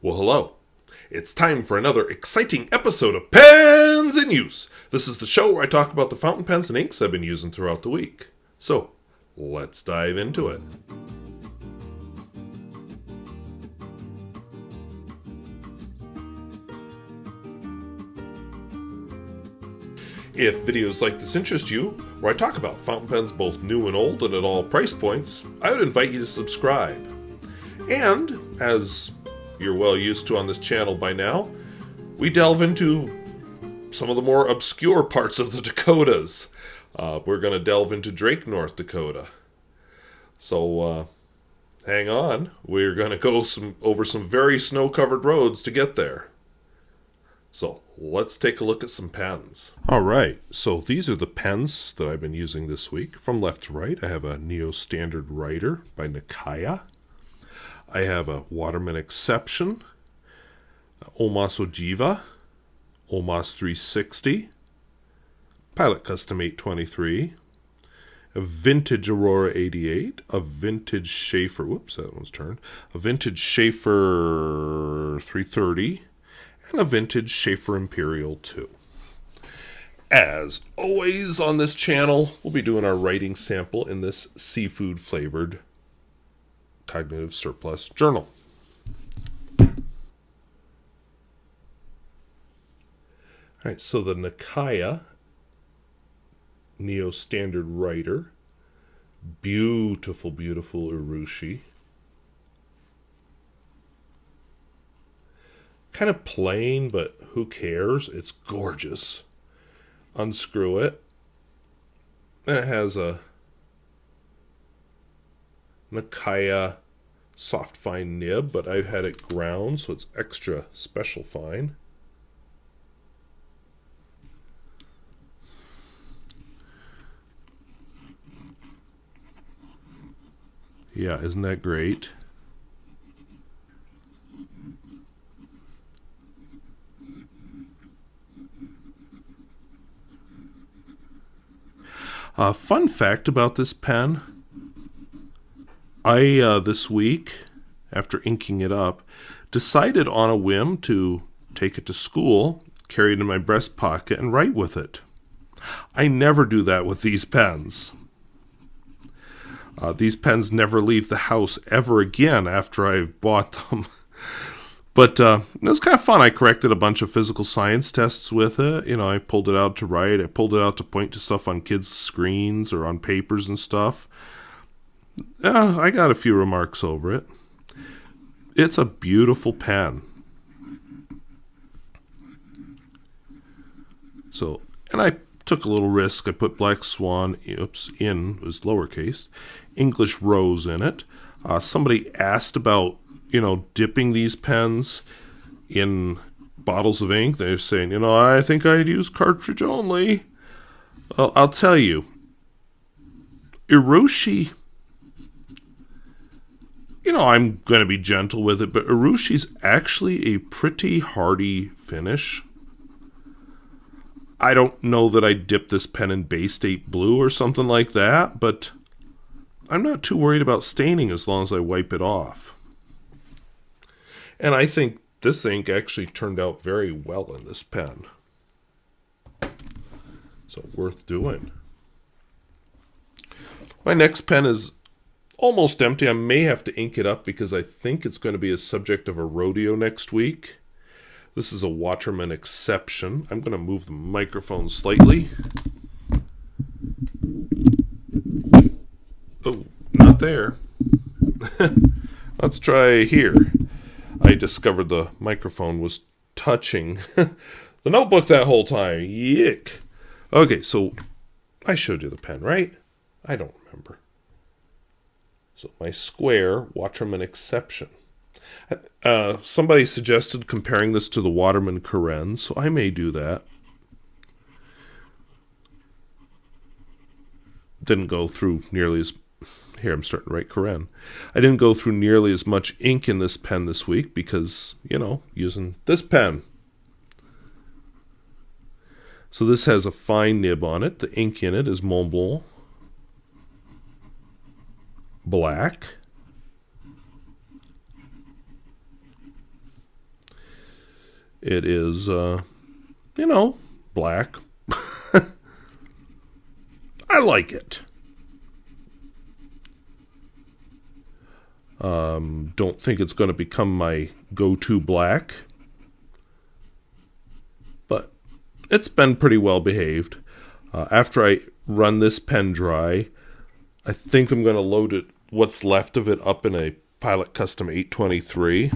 Well, hello. It's time for another exciting episode of Pens in Use. This is the show where I talk about the fountain pens and inks I've been using throughout the week. So, let's dive into it. If videos like this interest you, where I talk about fountain pens both new and old and at all price points, I would invite you to subscribe. And, as you're well used to on this channel by now, we delve into some of the more obscure parts of the Dakotas. We're going to delve into Drake, North Dakota. So, hang on. We're going to go over some very snow-covered roads to get there. So, let's take a look at some pens. Alright, so these are the pens that I've been using this week. From left to right, I have a Neo Standard Writer by Nakaya. I have a Waterman Exception, Omas Ogiva, Omas 360, Pilot Custom 823, a Vintage Aurora 88, a Vintage Sheaffer, whoops, that one's turned, a Vintage Sheaffer 330, and a Vintage Sheaffer Imperial 2. As always on this channel, we'll be doing our writing sample in this seafood-flavored Cognitive Surplus Journal. Alright, so the Nakaya Neo Standard Writer. Beautiful, beautiful urushi. Kind of plain, but who cares? It's gorgeous. Unscrew it. And it has a Nakaya soft fine nib, but I've had it ground, so it's extra special fine. Yeah, isn't that great? Fun fact about this pen. I, this week, after inking it up, decided on a whim to take it to school, carry it in my breast pocket, and write with it. I never do that with these pens. These pens never leave the house ever again after I've bought them. But it was kind of fun. I corrected a bunch of physical science tests with it. You know, I pulled it out to write. I pulled it out to point to stuff on kids' screens or on papers and stuff. I got a few remarks over it. It's a beautiful pen. So, and I took a little risk. I put Black Swan, in was lowercase, English Rose in it. Somebody asked about, dipping these pens in bottles of ink. They're saying, I think I'd use cartridge only. Well, I'll tell you, urushi, I'm going to be gentle with it, but urushi's actually a pretty hardy finish. I don't know that I'd dip this pen in Bay State Blue or something like that, but I'm not too worried about staining as long as I wipe it off. And I think this ink actually turned out very well in this pen. So worth doing. My next pen is almost empty. I may have to ink it up because I think it's going to be a subject of a rodeo next week. This is a Waterman Exception. I'm going to move the microphone slightly. Oh, not there. Let's try here. I discovered the microphone was touching the notebook that whole time. Yick. Okay, so I showed you the pen, right? I don't remember. So my square Waterman Exception. Somebody suggested comparing this to the Waterman Karen, so I may do that. Didn't go through nearly as... Here, I'm starting to write Karen. I didn't go through nearly as much ink in this pen this week because, using this pen. So this has a fine nib on it. The ink in it is Montblanc. Black. It is, you know, black. I like it. Don't think it's going to become my go-to black. But it's been pretty well behaved. After I run this pen dry, I think I'm going to load it, what's left of it, up in a Pilot Custom 823.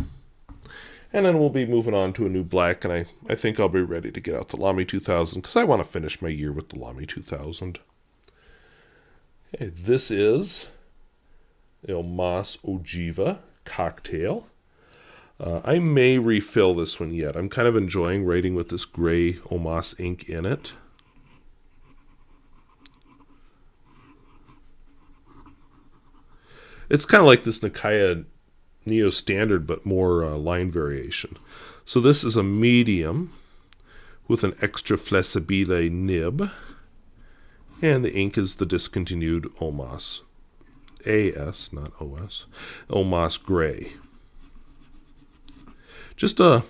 And then we'll be moving on to a new black, and I think I'll be ready to get out the Lamy 2000, because I want to finish my year with the Lamy 2000. Okay, this is the Omas Ogiva cocktail. I may refill this one yet. I'm kind of enjoying writing with this gray Omas ink in it. It's kind of like this Nakaya Neo Standard, but more line variation. So this is a medium with an extra flessibile nib, and the ink is the discontinued Omas. AS, not OS. Omas Gray. Just a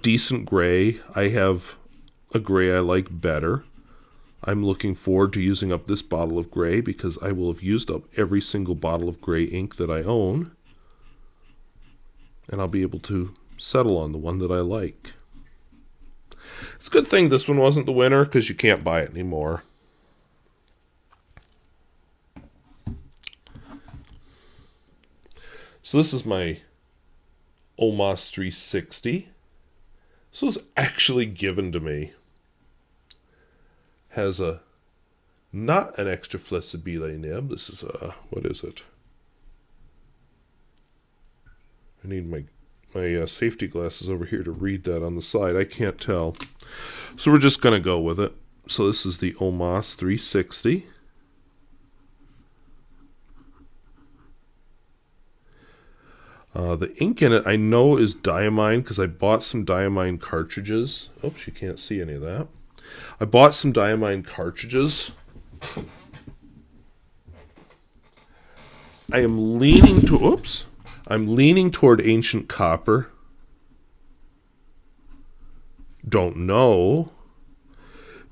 decent gray. I have a gray I like better. I'm looking forward to using up this bottle of gray because I will have used up every single bottle of gray ink that I own. And I'll be able to settle on the one that I like. It's a good thing this one wasn't the winner because you can't buy it anymore. So this is my Omas 360. This was actually given to me. Has not an extra flessibile nib. This is what is it? I need my safety glasses over here to read that on the side. I can't tell. So we're just going to go with it. So this is the Omas 360. The ink in it I know is Diamine because I bought some Diamine cartridges. Oops, you can't see any of that. I bought some Diamine cartridges. I'm leaning toward Ancient Copper. Don't know.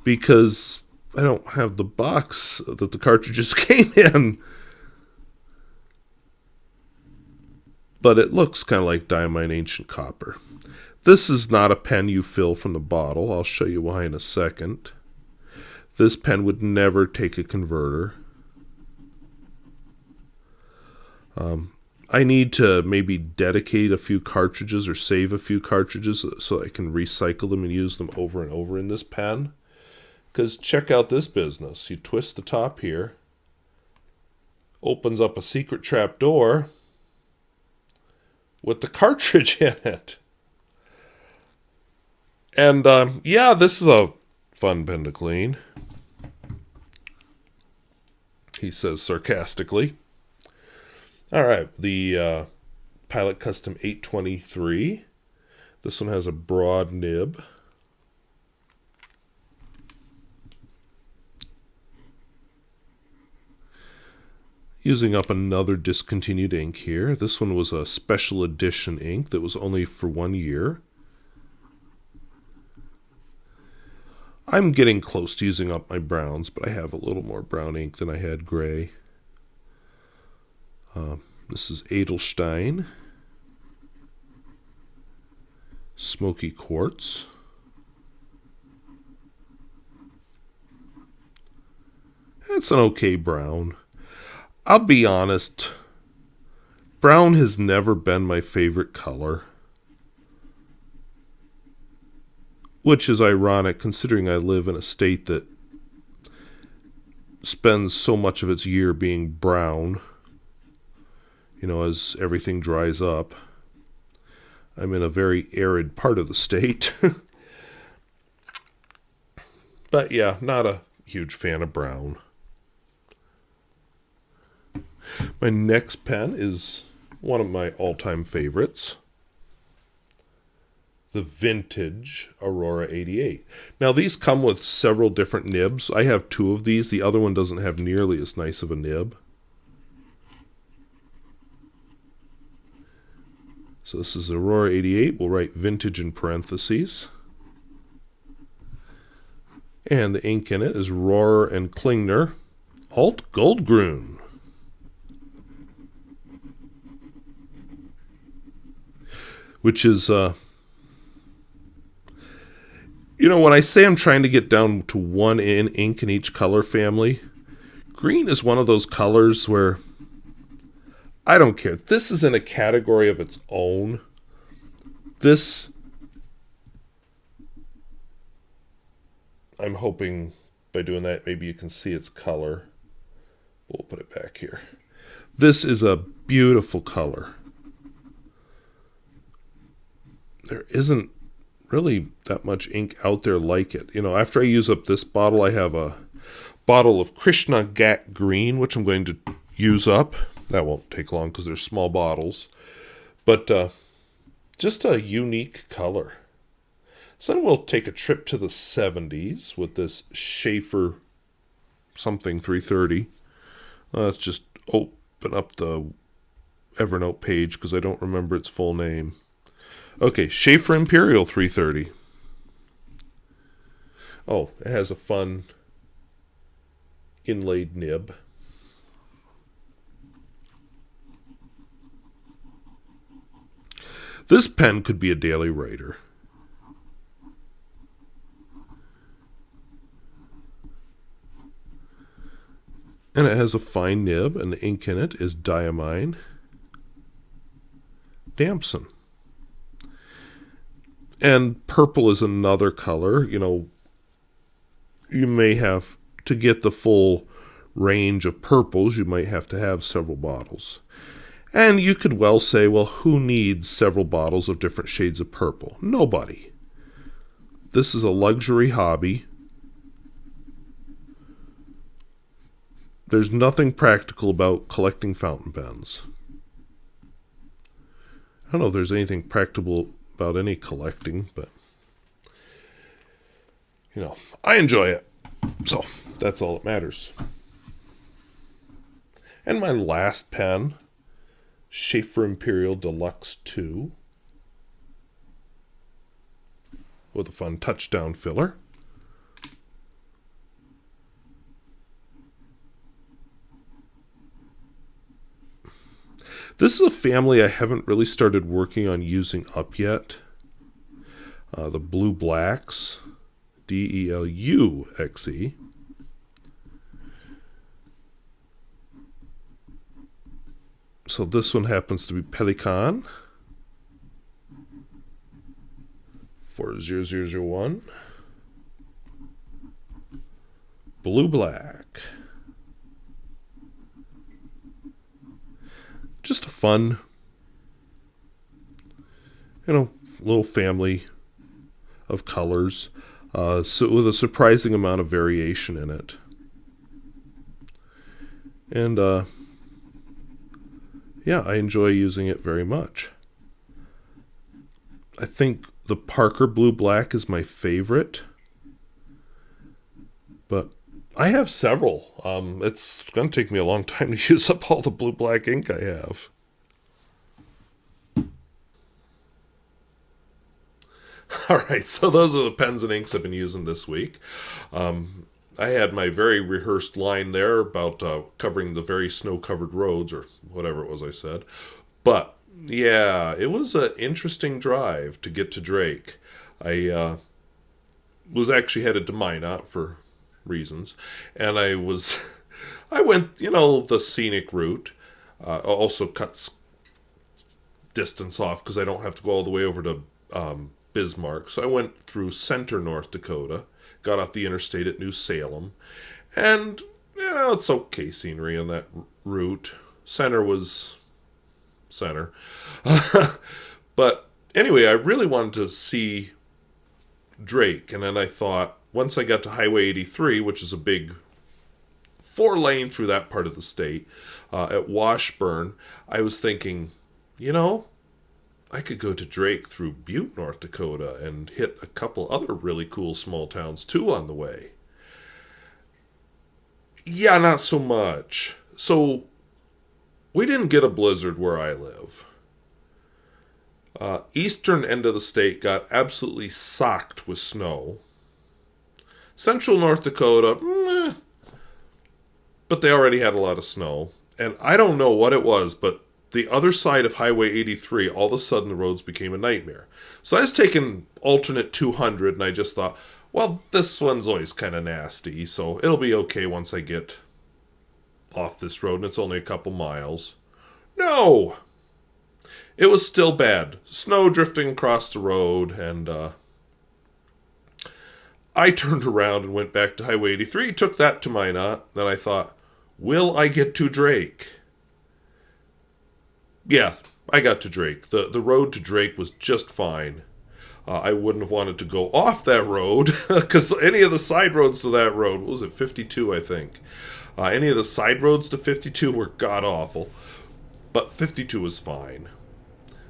Because I don't have the box that the cartridges came in. But it looks kind of like Diamine Ancient Copper. This is not a pen you fill from the bottle. I'll show you why in a second. This pen would never take a converter. I need to maybe dedicate a few cartridges or save a few cartridges so I can recycle them and use them over and over in this pen. Because check out this business. You twist the top here. Opens up a secret trap door with the cartridge in it. And, yeah, this is a fun pen to clean. He says sarcastically. All right, the Pilot Custom 823. This one has a broad nib. Using up another discontinued ink here. This one was a special edition ink that was only for 1 year. I'm getting close to using up my browns, but I have a little more brown ink than I had gray. This is Edelstein. Smoky Quartz. It's an okay brown. I'll be honest, brown has never been my favorite color. Which is ironic considering I live in a state that spends so much of its year being brown. You know, as everything dries up. I'm in a very arid part of the state. But yeah, not a huge fan of brown. My next pen is one of my all-time favorites. The vintage Aurora 88. Now these come with several different nibs. I have 2 of these. The other one doesn't have nearly as nice of a nib. So this is Aurora 88. We'll write vintage in parentheses. And the ink in it is Rohrer and Klingner Alt-goldgrün. Which is, when I say I'm trying to get down to one ink in each color family, green is one of those colors where I don't care. This is in a category of its own. This, I'm hoping by doing that, maybe you can see its color. We'll put it back here. This is a beautiful color. There isn't really that much ink out there like it. After I use up this bottle, I have a bottle of Krishna Gat Green, which I'm going to use up. That won't take long because they're small bottles. But just a unique color. So then we'll take a trip to the 70s with this Sheaffer something 330. Let's just open up the Evernote page because I don't remember its full name. Okay, Sheaffer Imperial 330. Oh, it has a fun inlaid nib. This pen could be a daily writer. And it has a fine nib, and the ink in it is Diamine. Damson. And purple is another color. You may have, to get the full range of purples, you might have to have several bottles. And you could well say, well, who needs several bottles of different shades of purple? Nobody. This is a luxury hobby. There's nothing practical about collecting fountain pens. I don't know if there's anything practical about any collecting, but, I enjoy it. So, that's all that matters. And my last pen, Sheaffer Imperial Deluxe 2, with a fun touchdown filler. This is a family I haven't really started working on using up yet. The Blue Blacks, Deluxe. So this one happens to be Pelikan 40001. Blue Black. Just a fun, little family of colors, so with a surprising amount of variation in it. And, yeah, I enjoy using it very much. I think the Parker Blue Black is my favorite, but I have several. It's going to take me a long time to use up all the blue black ink I have. All right, so those are the pens and inks I've been using this week. I had my very rehearsed line there about covering the very snow-covered roads, or whatever it was I said. But, yeah, it was an interesting drive to get to Drake. I was actually headed to Minot for reasons, and I went, the scenic route. Also cuts distance off because I don't have to go all the way over to Bismarck. So I went through center North Dakota, got off the interstate at New Salem, and it's okay scenery on that route. Center was center. But anyway, I really wanted to see Drake, and then I thought, once I got to Highway 83, which is a big 4-lane through that part of the state, at Washburn, I was thinking, I could go to Drake through Butte, North Dakota, and hit a couple other really cool small towns, too, on the way. Yeah, not so much. So, we didn't get a blizzard where I live. Eastern end of the state got absolutely socked with snow. Central North Dakota, meh, but they already had a lot of snow. And I don't know what it was, but the other side of Highway 83, all of a sudden the roads became a nightmare. So I was taking alternate 200, and I just thought, well, this one's always kind of nasty, so it'll be okay once I get off this road, and it's only a couple miles. No! It was still bad. Snow drifting across the road, and I turned around and went back to Highway 83, took that to Minot. Then I thought, will I get to Drake? Yeah, I got to Drake. The road to Drake was just fine. I wouldn't have wanted to go off that road, because any of the side roads to that road, what was it, 52, I think? Any of the side roads to 52 were god-awful, but 52 was fine.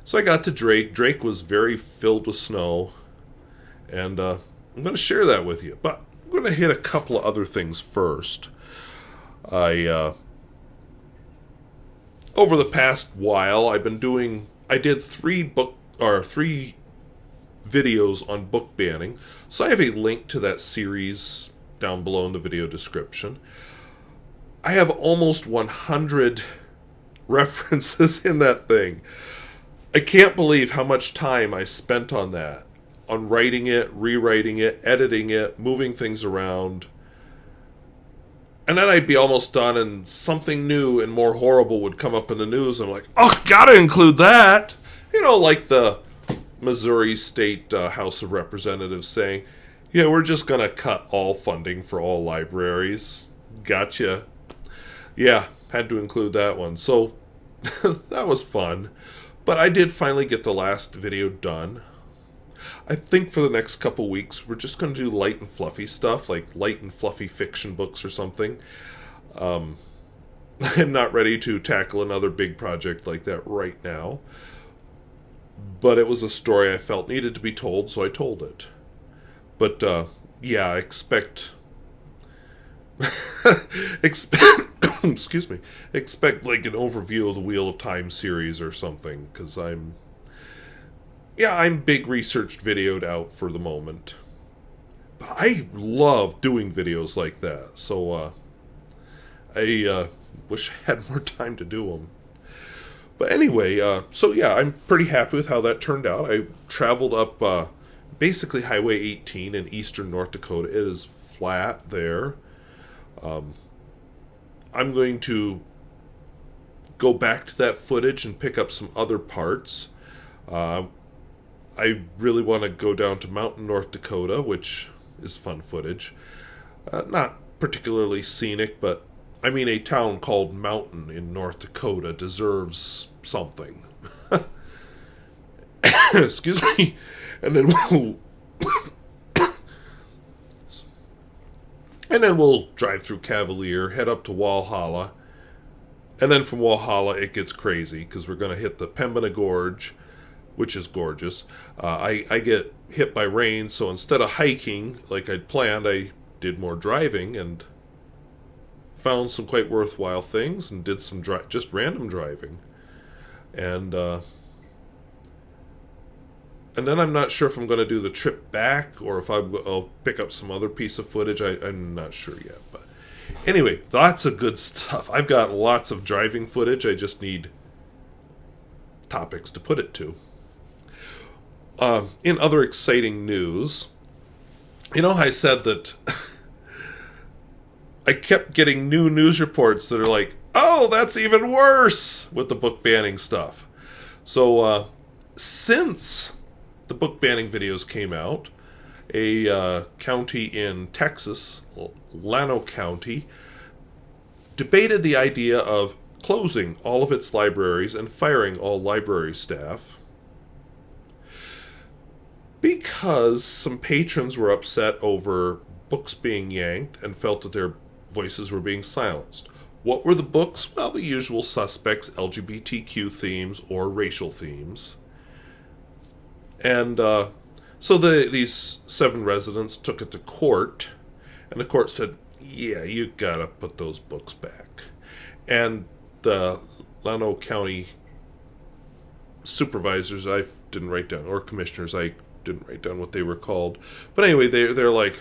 So I got to Drake. Drake was very filled with snow, and I'm going to share that with you. But I'm going to hit a couple of other things first. Over the past while, I did three videos on book banning. So I have a link to that series down below in the video description. I have almost 100 references in that thing. I can't believe how much time I spent on that. On writing it, rewriting it, editing it, moving things around. And then I'd be almost done and something new and more horrible would come up in the news. I'm like, oh, gotta include that! You know, like the Missouri State House of Representatives saying, yeah, we're just gonna cut all funding for all libraries. Gotcha. Yeah, had to include that one. So, that was fun. But I did finally get the last video done. I think for the next couple weeks, we're just going to do light and fluffy stuff, like light and fluffy fiction books or something. I'm not ready to tackle another big project like that right now. But it was a story I felt needed to be told, so I told it. But, yeah, expect excuse me, expect like an overview of the Wheel of Time series or something, because I'm big researched videoed out for the moment. But I love doing videos like that, so I wish I had more time to do them. But anyway, so yeah, I'm pretty happy with how that turned out. I traveled up basically Highway 18 in eastern North Dakota. It is flat there. I'm going to go back to that footage and pick up some other parts. I really want to go down to Mountain, North Dakota, which is fun footage. Not particularly scenic, but I mean, a town called Mountain in North Dakota deserves something. Excuse me. And then we'll drive through Cavalier, head up to Walhalla, and then from Walhalla it gets crazy because we're going to hit the Pembina Gorge, which is gorgeous. I get hit by rain, so instead of hiking like I'd planned, I did more driving and found some quite worthwhile things and did some just random driving. And then I'm not sure if I'm going to do the trip back or if I'll pick up some other piece of footage. I'm not sure yet. But anyway, lots of good stuff. I've got lots of driving footage. I just need topics to put it to. In other exciting news, you know, I said that I kept getting new news reports that are like, oh, that's even worse with the book banning stuff. So since the book banning videos came out, a county in Texas, Llano County, debated the idea of closing all of its libraries and firing all library staff because some patrons were upset over books being yanked and felt that their voices were being silenced. What were the books? Well, the usual suspects, LGBTQ themes or racial themes. And so these 7 residents took it to court, and the court said, yeah, you gotta put those books back. And the Llano County supervisors, I've didn't write down, or commissioners, I didn't write down what they were called. But anyway, they're like,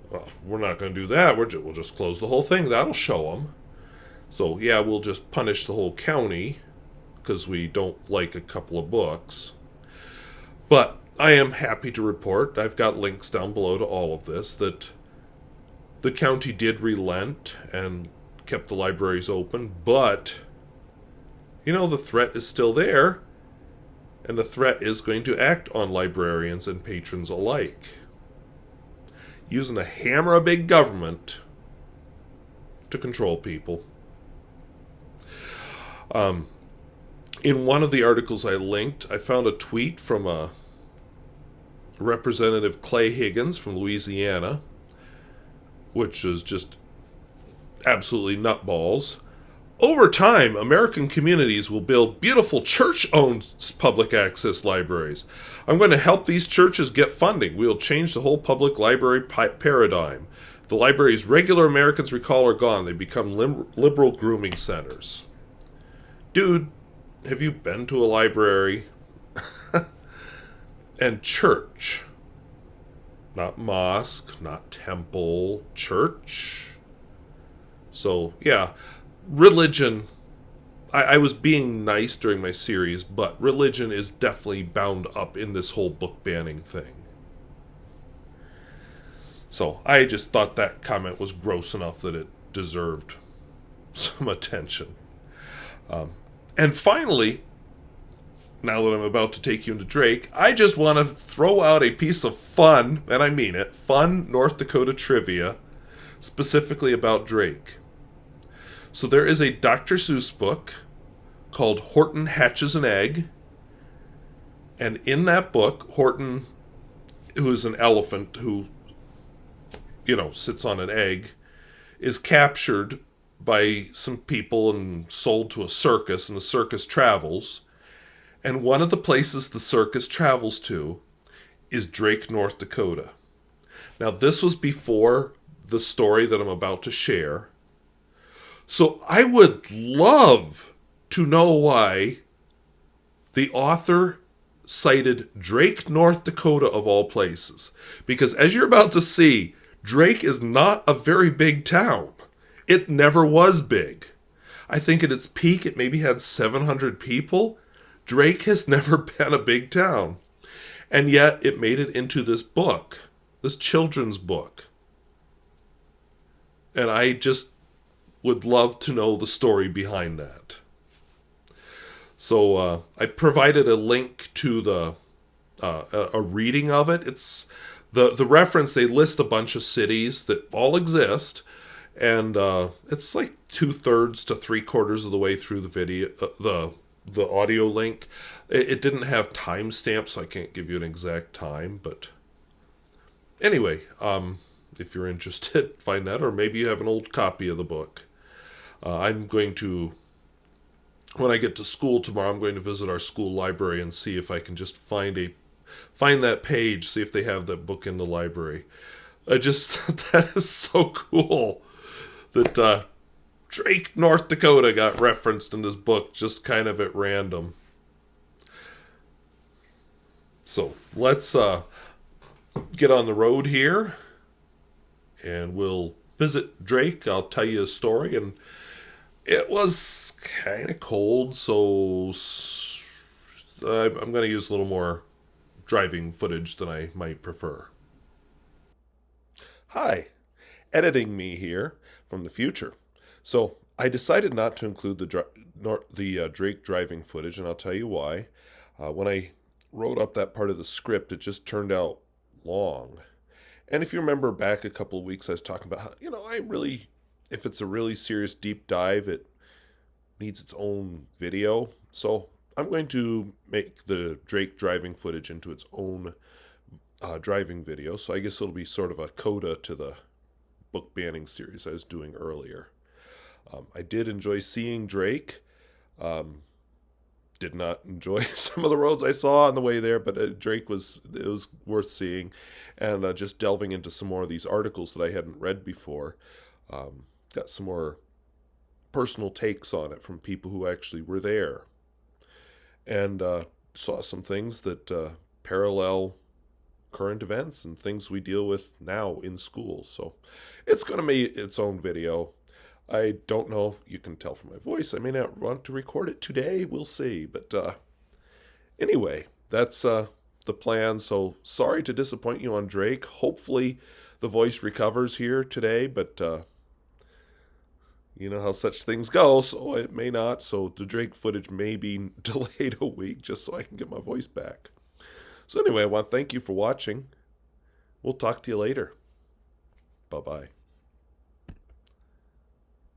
well, we're not going to do that. We'll just close the whole thing. That'll show them. So, yeah, we'll just punish the whole county because we don't like a couple of books. But I am happy to report, I've got links down below to all of this, that the county did relent and kept the libraries open, but, you know, the threat is still there, and the threat is going to act on librarians and patrons alike, using the hammer of big government to control people. In one of the articles I linked, I found a tweet from a Representative Clay Higgins from Louisiana, which is just absolutely nutballs. Over time, American communities will build beautiful church-owned public access libraries. I'm going to help these churches get funding. We'll change the whole public library paradigm. The libraries regular Americans recall are gone. They become liberal grooming centers. Dude, have you been to a library? And church. Not mosque, not temple, church. So, yeah, religion. I was being nice during my series, but religion is definitely bound up in this whole book banning thing. So, I just thought that comment was gross enough that it deserved some attention. And finally, now that I'm about to take you into Drake, I just want to throw out a piece of fun, and I mean it, fun North Dakota trivia, specifically about Drake. So there is a Dr. Seuss book called Horton Hatches an Egg, and in that book, Horton, who is an elephant who, sits on an egg, is captured by some people and sold to a circus, and the circus travels. And one of the places the circus travels to is Drake, North Dakota. Now, this was before the story that I'm about to share. So I would love to know why the author cited Drake, North Dakota, of all places. Because as you're about to see, Drake is not a very big town. It never was big. I think at its peak, it maybe had 700 people. Drake has never been a big town. And yet, it made it into this book. This children's book. And I just would love to know the story behind that. So, I provided a link to a reading of it. It's the reference, they list a bunch of cities that all exist. And it's like 2/3 to 3/4 of the way through the video, the audio link. It didn't have timestamps, so I can't give you an exact time. But anyway, if you're interested, find that, or maybe you have an old copy of the book. I'm going to, when I get to school tomorrow, I'm going to visit our school library and see if I can just find that page, see if they have that book in the library. That is so cool. That Drake, North Dakota got referenced in this book just kind of at random. So let's get on the road here and we'll visit Drake. I'll tell you a story, and it was kind of cold, so I'm going to use a little more driving footage than I might prefer. Hi, editing me here from the future. So I decided not to include the Drake driving footage, and I'll tell you why. When I wrote up that part of the script, it just turned out long. And if you remember back a couple of weeks, I was talking about how, if it's a really serious deep dive, it needs its own video. So I'm going to make the Drake driving footage into its own driving video. So I guess it'll be sort of a coda to the book banning series I was doing earlier. I did enjoy seeing Drake. Did not enjoy some of the roads I saw on the way there, but Drake was worth seeing, and just delving into some more of these articles that I hadn't read before. Got some more personal takes on it from people who actually were there. And saw some things that parallel current events and things we deal with now in school. So it's going to be its own video. I don't know if you can tell from my voice. I may not want to record it today. We'll see. But anyway, that's the plan. So sorry to disappoint you on Drake. Hopefully the voice recovers here today, but you know how such things go, so it may not. So the Drake footage may be delayed a week just so I can get my voice back. So anyway, I want to thank you for watching. We'll talk to you later. Bye-bye.